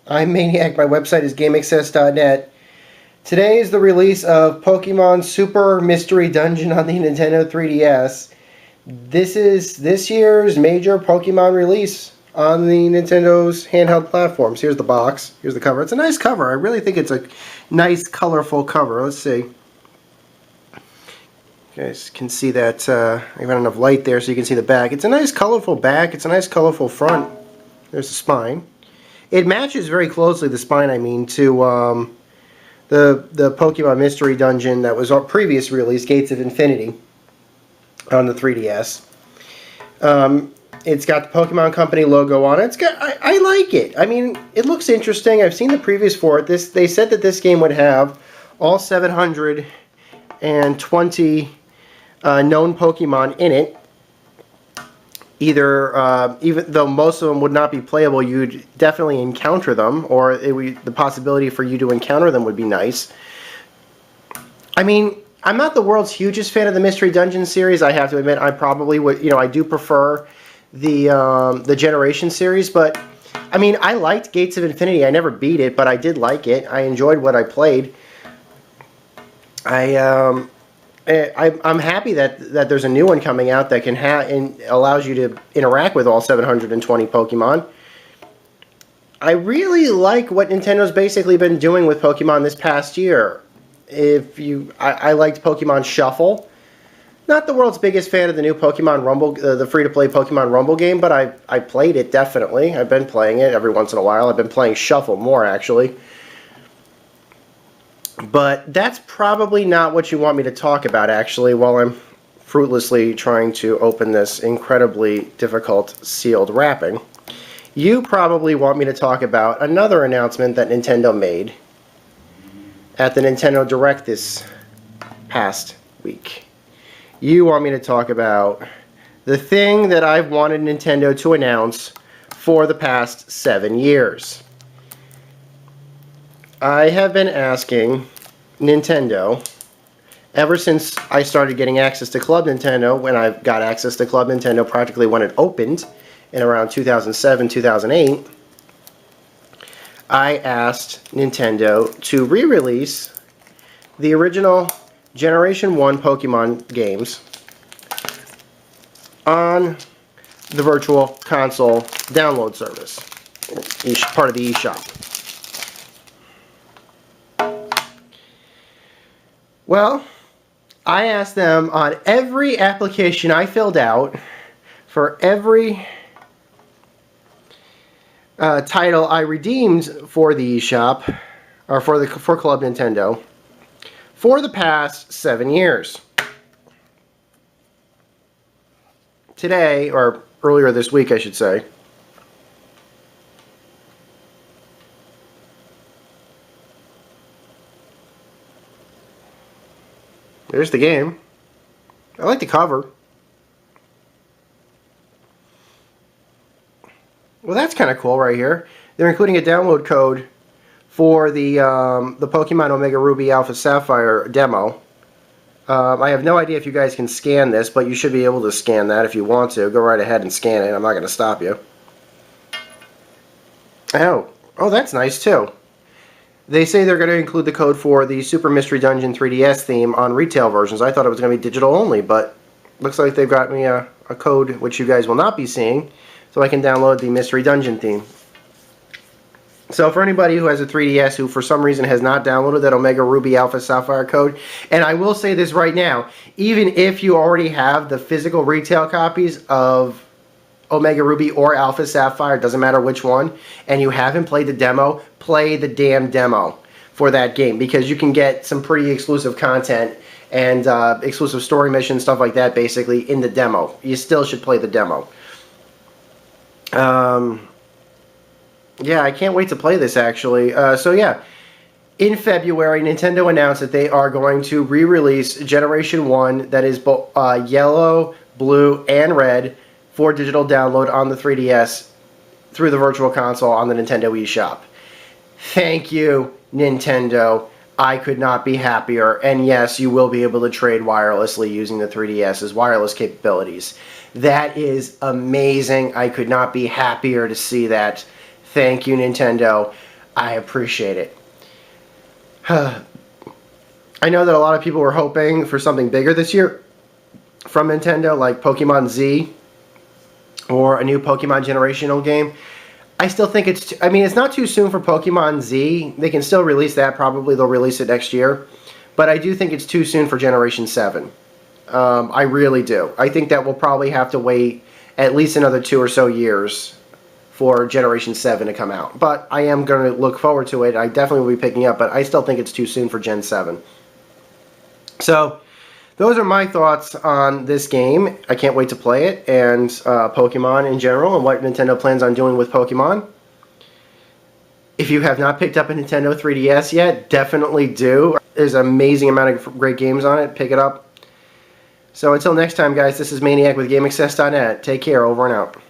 I'm Maniac. My website is gameaccess.net. Today is the release of Pokémon Super Mystery Dungeon on the Nintendo 3DS. This is this year's major Pokemon release on the Nintendo's handheld platforms. Here's the box. Here's the cover. It's a nice cover. I really think it's a nice, colorful cover. Let's see. You guys can see that I've got enough light there so you can see the back. It's a nice, colorful back. It's a nice, colorful front. There's the spine. It matches very closely, the spine I mean, to the Pokemon Mystery Dungeon that was our previous release, Gates of Infinity, on the 3DS. It's got the Pokemon Company logo on it. I like it. I mean, it looks interesting. I've seen the previews for it. They said that this game would have all 720 known Pokemon in it. Either, even though most of them would not be playable, you'd definitely encounter them, or the possibility for you to encounter them would be nice. I mean, I'm not the world's hugest fan of the Mystery Dungeon series, I have to admit. I probably would, I do prefer the Generation series, but, I mean, I liked Gates of Infinity. I never beat it, but I did like it. I enjoyed what I played. I'm happy that there's a new one coming out that can allows you to interact with all 720 Pokemon. I really like what Nintendo's basically been doing with Pokemon this past year. I liked Pokemon Shuffle. Not the world's biggest fan of the new Pokemon Rumble, the free-to-play Pokemon Rumble game, but I played it definitely. I've been playing it every once in a while. I've been playing Shuffle more actually. But that's probably not what you want me to talk about, actually, while I'm fruitlessly trying to open this incredibly difficult sealed wrapping. You probably want me to talk about another announcement that Nintendo made at the Nintendo Direct this past week. You want me to talk about the thing that I've wanted Nintendo to announce for the past 7 years. I have been asking Nintendo ever since I started getting access to Club Nintendo. When I got access to Club Nintendo practically when it opened in around 2007, 2008, I asked Nintendo to re-release the original Generation 1 Pokemon games on the Virtual Console download service, part of the eShop. Well, I asked them on every application I filled out for every title I redeemed for the eShop, or for Club Nintendo, for the past 7 years. Today, or earlier this week I should say, there's the game. I like the cover. Well, that's kind of cool right here. They're including a download code for the Pokemon Omega Ruby Alpha Sapphire demo. I have no idea if you guys can scan this, but you should be able to scan that if you want to. Go right ahead and scan it. I'm not going to stop you. Oh, that's nice too. They say they're going to include the code for the Super Mystery Dungeon 3DS theme on retail versions. I thought it was going to be digital only, but looks like they've got me a code which you guys will not be seeing, so I can download the Mystery Dungeon theme. So for anybody who has a 3DS who for some reason has not downloaded that Omega Ruby Alpha Sapphire code, and I will say this right now, even if you already have the physical retail copies of Omega Ruby or Alpha Sapphire, doesn't matter which one, and you haven't played the demo, play the damn demo for that game, because you can get some pretty exclusive content and exclusive story missions, stuff like that, basically, in the demo. You still should play the demo. Yeah, I can't wait to play this, actually. So yeah, in February, Nintendo announced that they are going to re-release Generation 1, that is both yellow, blue, and red, for digital download on the 3DS through the Virtual Console on the Nintendo eShop. Thank you, Nintendo. I could not be happier. And yes, you will be able to trade wirelessly using the 3DS's wireless capabilities. That is amazing. I could not be happier to see that. Thank you, Nintendo. I appreciate it. I know that a lot of people were hoping for something bigger this year from Nintendo, like Pokemon Z or a new Pokemon generational game. I still think it's... I mean, it's not too soon for Pokemon Z. They can still release that. Probably they'll release it next year. But I do think it's too soon for Generation 7. I really do. I think that we'll probably have to wait at least another 2 or so years for Generation 7 to come out. But I am going to look forward to it. I definitely will be picking up, but I still think it's too soon for Gen 7. So, those are my thoughts on this game. I can't wait to play it, and Pokemon in general, and what Nintendo plans on doing with Pokemon. If you have not picked up a Nintendo 3DS yet, definitely do. There's an amazing amount of great games on it. Pick it up. So until next time, guys, this is Maniac with GameAccess.net. Take care. Over and out.